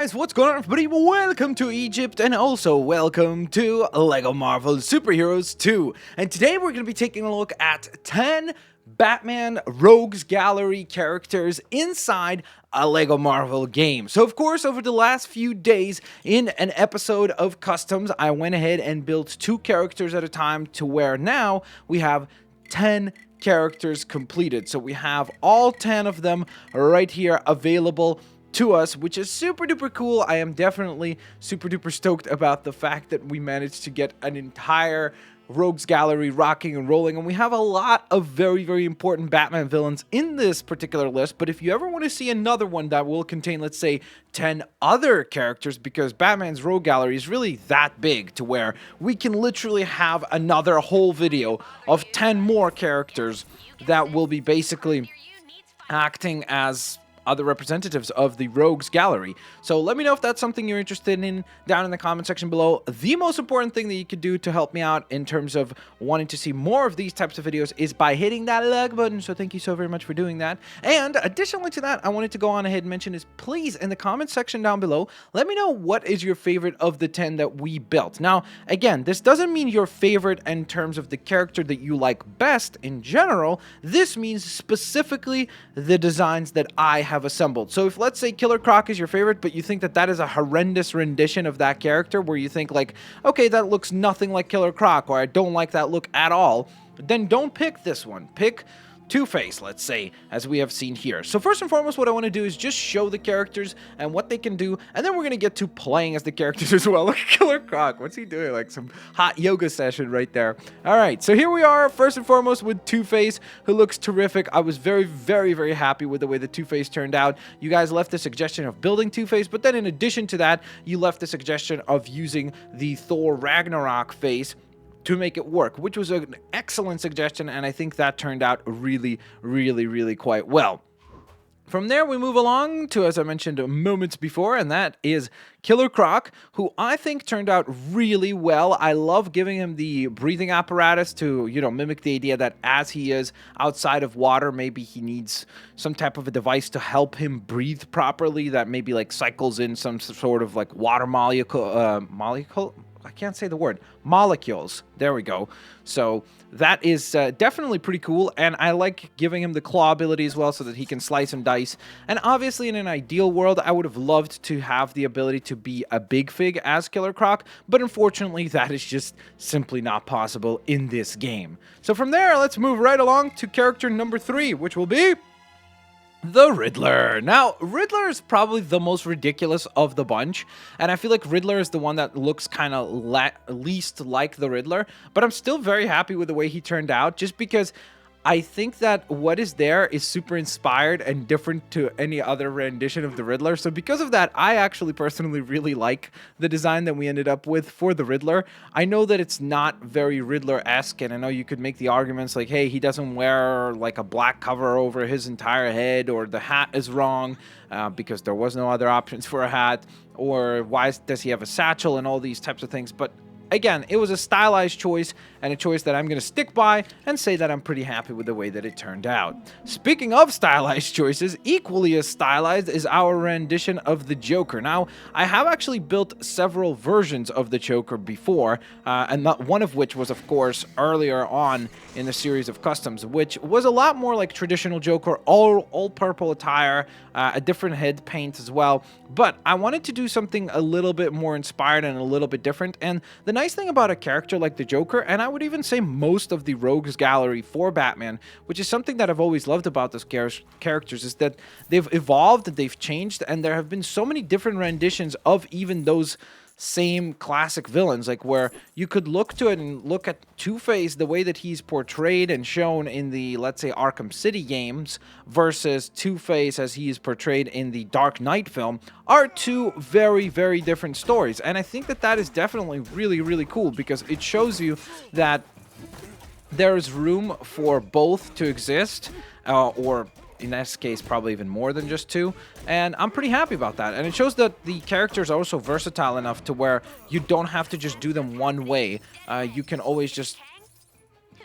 Guys, what's going on, everybody? Welcome to Egypt, and also welcome to LEGO Marvel Superheroes 2. And today we're going to be taking a look at 10 Batman Rogues Gallery characters inside a LEGO Marvel game. So of course, over the last few days in an episode of Customs, I went ahead and built 2 characters at a time to where now we have 10 characters completed. So we have all 10 of them right here available to us, which is super duper cool. I am definitely super duper stoked about the fact that we managed to get an entire Rogues Gallery rocking and rolling, and we have a lot of very important Batman villains in this particular list. But if you ever want to see another one that will contain, let's say, 10 other characters, because Batman's Rogue Gallery is really that big to where we can literally have another whole video of 10 more characters that will be basically acting as other representatives of the Rogues Gallery. So let me know if that's something you're interested in down in the comment section below. The most important thing that you could do to help me out in terms of wanting to see more of these types of videos is by hitting that like button. So thank you so very much for doing that. And additionally to that, I wanted to go on ahead and mention is please in the comment section down below, let me know what is your favorite of the 10 that we built. Now, again, this doesn't mean your favorite in terms of the character that you like best in general. This means specifically the designs that I have assembled. So if, let's say, Killer Croc is your favorite, but you think that that is a horrendous rendition of that character where you think like, okay, that looks nothing like Killer Croc, or I don't like that look at all, then don't pick this one. Pick TwoFace, let's say, as we have seen here. So first and foremost, what I want to do is just show the characters and what they can do, and then we're going to get to playing as the characters as well. Look at Killer Croc. What's he doing? Like some hot yoga session right there. All right, so here we are, first and foremost, with TwoFace, who looks terrific. I was very happy with the way the TwoFace turned out. You guys left the suggestion of building TwoFace, but then in addition to that, you left the suggestion of using the Thor Ragnarok face to make it work, which was an excellent suggestion, and I think that turned out really quite well. From there, we move along to, as I mentioned moments before, and that is Killer Croc, who I think turned out really well. I love giving him the breathing apparatus to, you know, mimic the idea that as he is outside of water, maybe he needs some type of a device to help him breathe properly that maybe like cycles in some sort of like water molecule. I can't say the word. Molecules. There we go. So that is definitely pretty cool, and I like giving him the claw ability as well so that he can slice and dice. And obviously, in an ideal world, I would have loved to have the ability to be a big fig as Killer Croc, but unfortunately, that is just simply not possible in this game. So from there, let's move right along to character number 3, which will be the Riddler. Now, Riddler is probably the most ridiculous of the bunch, and I feel like Riddler is the one that looks kind of least like the Riddler, but I'm still very happy with the way he turned out, just because I think that what is there is super inspired and different to any other rendition of the Riddler. So because of that, I actually personally really like the design that we ended up with for the Riddler. I know that it's not very Riddler-esque, and I know you could make the arguments like, hey, he doesn't wear like a black cover over his entire head, or the hat is wrong because there was no other options for a hat, or why does he have a satchel and all these types of things. But again, it was a stylized choice, and a choice that I'm going to stick by and say that I'm pretty happy with the way that it turned out. Speaking of stylized choices, equally as stylized is our rendition of the Joker. Now, I have actually built several versions of the Joker before, and not one of which was, of course, earlier on in the series of Customs, which was a lot more like traditional Joker, all purple attire, a different head paint as well. But I wanted to do something a little bit more inspired and a little bit different, and the nice thing about a character like the Joker, and I would even say most of the Rogues Gallery for Batman, which is something that I've always loved about those characters, is that they've evolved, they've changed, and there have been so many different renditions of even those same classic villains, like where you could look to it and look at TwoFace, the way that he's portrayed and shown in the, let's say, Arkham City games versus TwoFace as he is portrayed in the Dark Knight film, are two very different stories. And I think that that is definitely really cool, because it shows you that there is room for both to exist, or in this case, probably even more than just two, and I'm pretty happy about that. And it shows that the characters are also versatile enough to where you don't have to just do them one way. You can always just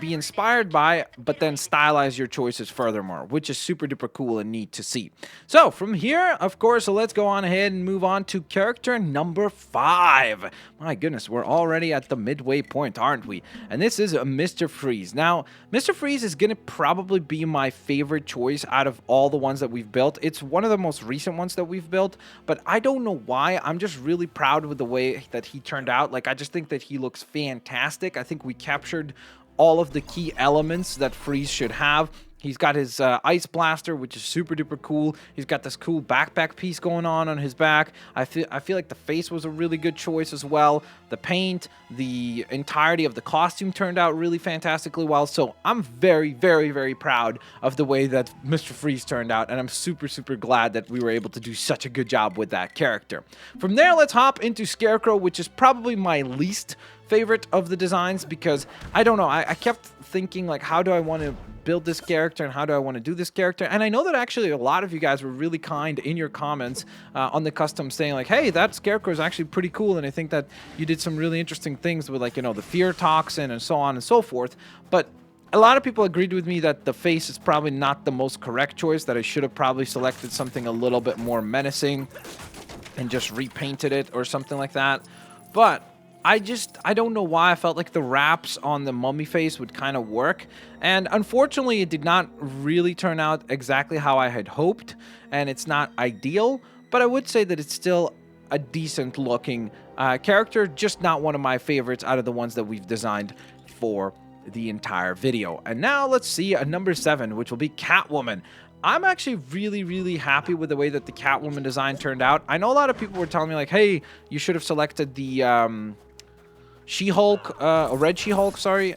be inspired by, but then stylize your choices furthermore, which is super duper cool and neat to see. So from here, of course, let's go on ahead and move on to character number 5. My goodness, we're already at the midway point, aren't we? And this is Mr. Freeze. Now, Mr. Freeze is going to probably be my favorite choice out of all the ones that we've built. It's one of the most recent ones that we've built, but I don't know why. I'm just really proud with the way that he turned out. Like, I just think that he looks fantastic. I think we captured all of the key elements that Freeze should have. He's got his ice blaster, which is super duper cool. He's got this cool backpack piece going on his back. I feel like the face was a really good choice as well. The paint, the entirety of the costume turned out really fantastically well. So I'm very, very, very proud of the way that Mr. Freeze turned out, and I'm super, super glad that we were able to do such a good job with that character. From there, let's hop into Scarecrow, which is probably my least favorite of the designs, because I don't know, I kept thinking, like, how do I want to build this character and how do I want to do this character? And I know that actually a lot of you guys were really kind in your comments on the custom, saying like, hey, that Scarecrow is actually pretty cool, and I think that you did some really interesting things with, like, you know, the fear toxin and so on and so forth. But a lot of people agreed with me that the face is probably not the most correct choice, that I should have probably selected something a little bit more menacing and just repainted it or something like that. But I don't know why I felt like the wraps on the mummy face would kind of work. And unfortunately, it did not really turn out exactly how I had hoped. And it's not ideal, but I would say that it's still a decent looking character, just not one of my favorites out of the ones that we've designed for the entire video. And now let's see a number 7, which will be Catwoman. I'm actually really, really happy with the way that the Catwoman design turned out. I know a lot of people were telling me like, hey, you should have selected the She-Hulk, Red She-Hulk, sorry,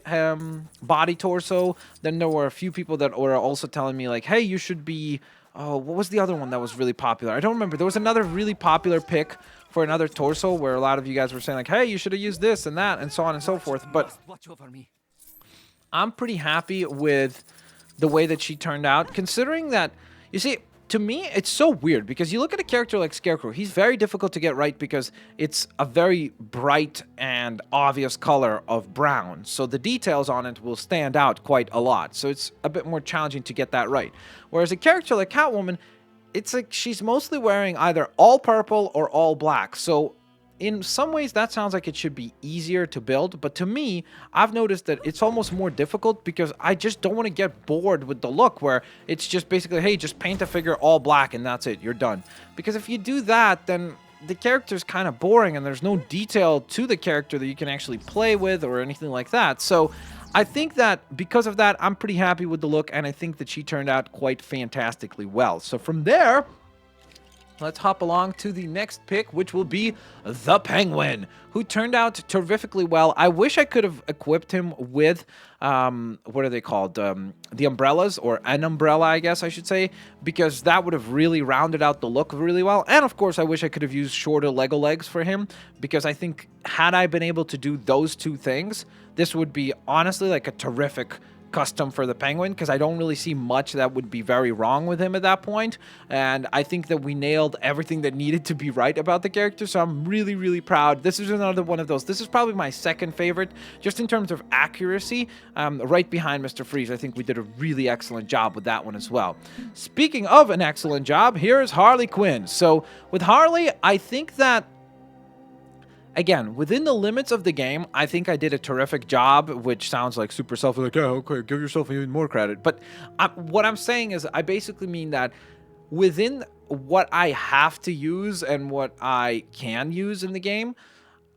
body torso. Then there were a few people that were also telling me like, hey, you should be, oh, what was the other one that was really popular? I don't remember. There was another really popular pick for another torso where a lot of you guys were saying like, hey, you should have used this and that and so on and so forth. But I'm pretty happy with the way that she turned out, considering that, you see, to me, it's so weird because you look at a character like Scarecrow, he's very difficult to get right because it's a very bright and obvious color of brown. So the details on it will stand out quite a lot. So it's a bit more challenging to get that right. Whereas a character like Catwoman, it's like she's mostly wearing either all purple or all black. So in some ways, that sounds like it should be easier to build, but to me, I've noticed that it's almost more difficult because I just don't want to get bored with the look where it's just basically, hey, just paint a figure all black and that's it, you're done. Because if you do that, then the character's kind of boring and there's no detail to the character that you can actually play with or anything like that. So I think that because of that, I'm pretty happy with the look, and I think that she turned out quite fantastically well. So from there, let's hop along to the next pick, which will be the Penguin, who turned out terrifically well. I wish I could have equipped him with, what are they called? The umbrellas, or an umbrella, I guess I should say, because that would have really rounded out the look really well. And of course, I wish I could have used shorter Lego legs for him, because I think had I been able to do those two things, this would be honestly like a terrific custom for the Penguin, because I don't really see much that would be very wrong with him at that point. And I think that we nailed everything that needed to be right about the character, so I'm really, really proud. This is another one of those. This is probably my second favorite, just in terms of accuracy, right behind Mr. Freeze. I think we did a really excellent job with that one as well. Speaking of an excellent job, here's Harley Quinn. So with Harley, I think that, again, within the limits of the game, I think I did a terrific job, which sounds like super selfish, like, oh, okay, give yourself even more credit. But what I'm saying is I basically mean that within what I have to use and what I can use in the game,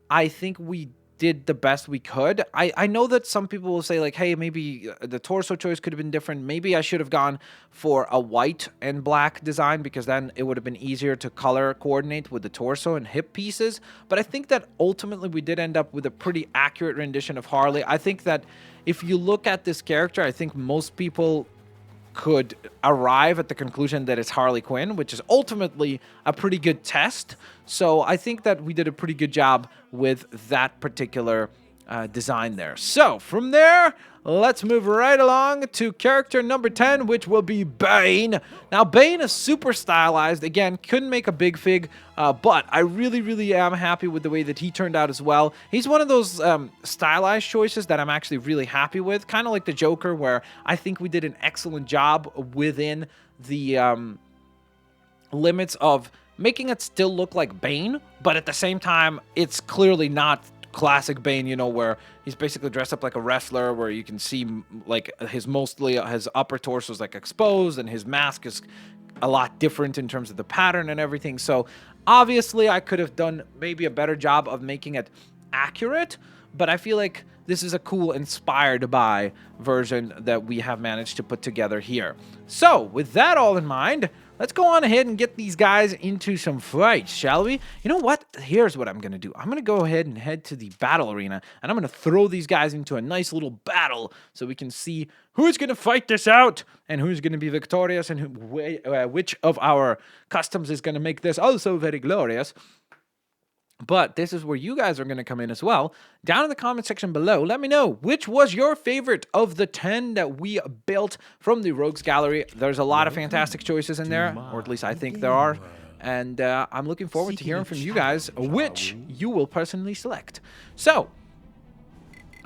I think we did the best we could. I know that some people will say like, hey, maybe the torso choice could have been different. Maybe I should have gone for a white and black design, because then it would have been easier to color coordinate with the torso and hip pieces. But I think that ultimately we did end up with a pretty accurate rendition of Harley. I think that if you look at this character, I think most people could arrive at the conclusion that it's Harley Quinn, which is ultimately a pretty good test. So I think that we did a pretty good job with that particular design there. So from there, let's move right along to character number 10, which will be Bane. Now, Bane is super stylized. Again, couldn't make a big fig, but I really am happy with the way that he turned out as well. He's one of those stylized choices that I'm actually really happy with, kind of like the Joker, where I think we did an excellent job within the limits of making it still look like Bane, but at the same time, it's clearly not classic Bane, you know, where he's basically dressed up like a wrestler, where you can see like his upper torso is like exposed, and his mask is a lot different in terms of the pattern and everything. So obviously I could have done maybe a better job of making it accurate, but I feel like this is a cool inspired by version that we have managed to put together here. So with that all in mind, let's go on ahead and get these guys into some fights, shall we? You know what? Here's what I'm going to do. I'm going to go ahead and head to the battle arena, and I'm going to throw these guys into a nice little battle so we can see who's going to fight this out and who's going to be victorious, and which of our customs is going to make this also very glorious. But this is where you guys are going to come in as well. Down in the comment section below, let me know which was your favorite of the 10 that we built from the Rogues Gallery. There's a lot of fantastic choices in there, or at least I think there are. And I'm looking forward to hearing from you guys which you will personally select. So,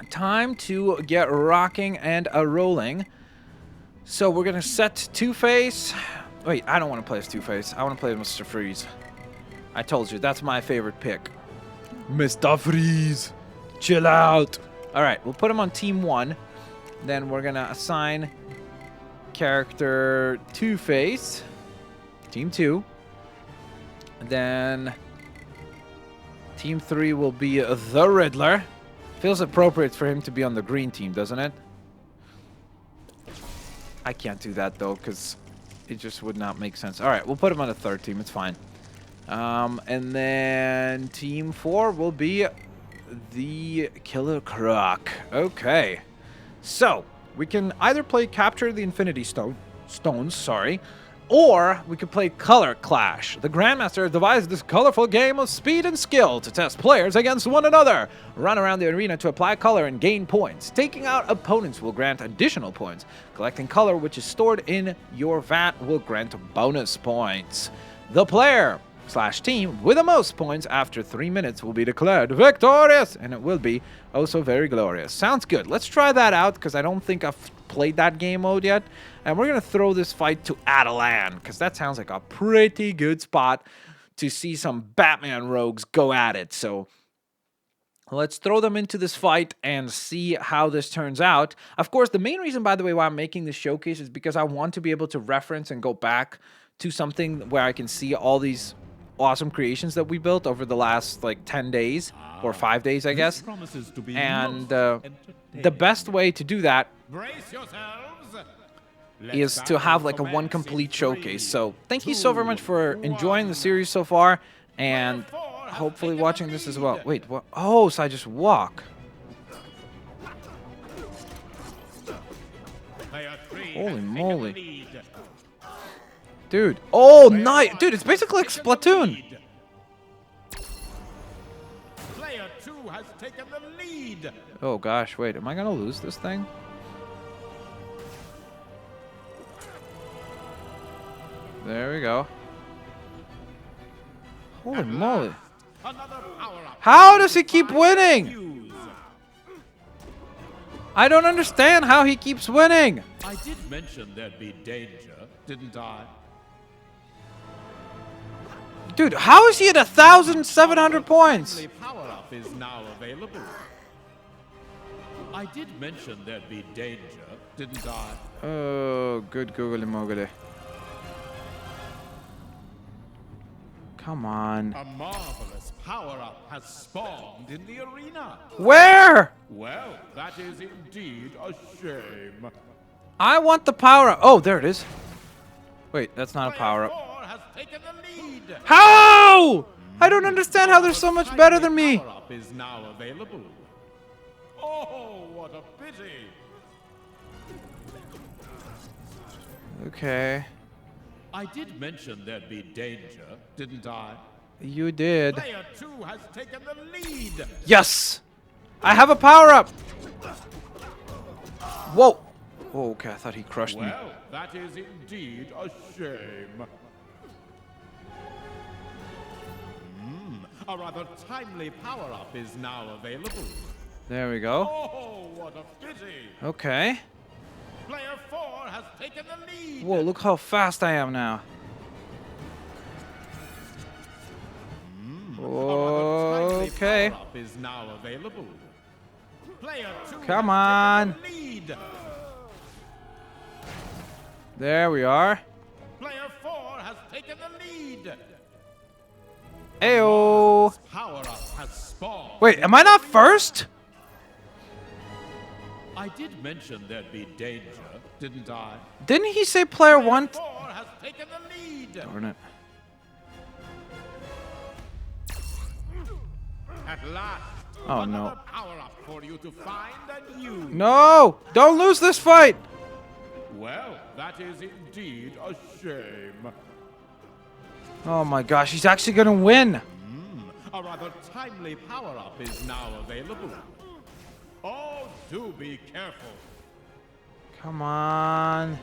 time to get rocking and rolling. So we're going to set TwoFace. Wait, I don't want to play as TwoFace. I want to play as Mr. Freeze. I told you, that's my favorite pick. Mr. Freeze, chill out. All right, we'll put him on Team 1. Then we're going to assign character TwoFace, Team 2. Then Team 3 will be the Riddler. Feels appropriate for him to be on the green team, doesn't it? I can't do that, though, because it just would not make sense. All right, we'll put him on the third team. It's fine. And then Team 4 will be the Killer Croc. Okay. So, we can either play Capture the Infinity Stones, sorry, or we could play Color Clash. The Grandmaster devised this colorful game of speed and skill to test players against one another. Run around the arena to apply color and gain points. Taking out opponents will grant additional points. Collecting color, which is stored in your vat, will grant bonus points. The player / team with the most points after 3 minutes will be declared victorious, and it will be also very glorious. Sounds good. Let's try that out, because I don't think I've played that game mode yet. And we're going to throw this fight to Adelan, because that sounds like a pretty good spot to see some Batman rogues go at it. So let's throw them into this fight and see how this turns out. Of course, the main reason, by the way, why I'm making this showcase is because I want to be able to reference and go back to something where I can see all these awesome creations that we built over the last like 10 days or 5 days, I guess. And the best way to do that is to have like a one complete showcase. So thank you so very much for enjoying the series so far, and hopefully watching this as well. Wait, what? Oh, so I just walk. Holy moly. Dude. Oh, nice. Dude, it's basically like Splatoon. Player 2 has taken the lead. Oh, gosh. Wait, am I going to lose this thing? There we go. Holy moly. How does he keep winning? I don't understand how he keeps winning. I did mention there'd be danger, didn't I? Dude, how is he at 1,700 points? Power-up is now available. I did mention there'd be danger, didn't I? Oh, good googly moogly. Come on. A marvelous power-up has spawned in the arena. Where? Well, that is indeed a shame. I want the power up. Oh, there it is. Wait, that's not a power up. Thor has taken the lead. How? I don't understand how they're so much better than me. Power-up is now available. Oh, what a pity. Okay. I did mention there'd be danger, didn't I? You did. Player 2 has taken the lead. Yes! I have a power-up! Whoa! Oh, okay, I thought he crushed me. Well, that is indeed a shame. A rather timely power-up is now available. There we go. Oh, what a pity! Okay. Player 4 has taken the lead. Whoa, look how fast I am now. A rather timely Okay. power-up is now available. Player 2 Come has on. taken the lead. There we are. Player 4 has taken the lead. Ayo. Power-up has spawned. Wait, am I not first? I did mention there'd be danger, didn't I? Didn't he say player 1? 4 has taken the lead. Darn it. At last, Oh, another no. power-up for you to find and use. No! Don't lose this fight! Well, that is indeed a shame. Oh my gosh, he's actually gonna win! A rather timely power-up is now available. Oh, do be careful. Come on.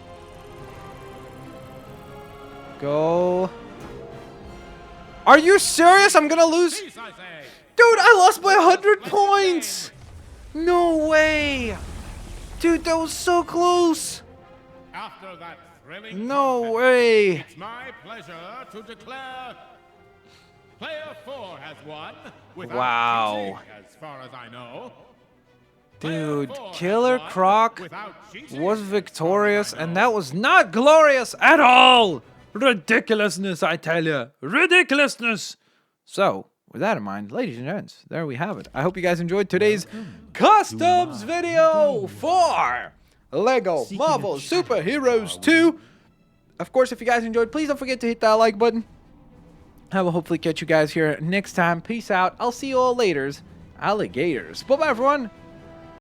Go. Are you serious? I'm gonna lose? Peace, I say. Dude, I lost by 100 points! No way! Dude, that was so close! After that thrilling No contest, way! it's my pleasure to declare Player 4 has won without Wow. cheating, as far as I know. Dude, Player 4 has Killer won Croc without cheating, was as victorious, far as I and know. that was not glorious at all! Ridiculousness, I tell you. Ridiculousness! So, with that in mind, ladies and gents, there we have it. I hope you guys enjoyed today's customs video for Lego Marvel Superheroes 2. Of course, if you guys enjoyed, please don't forget to hit that like button. I will hopefully catch you guys here next time. Peace out. I'll see you all later. Alligators. Bye-bye, everyone.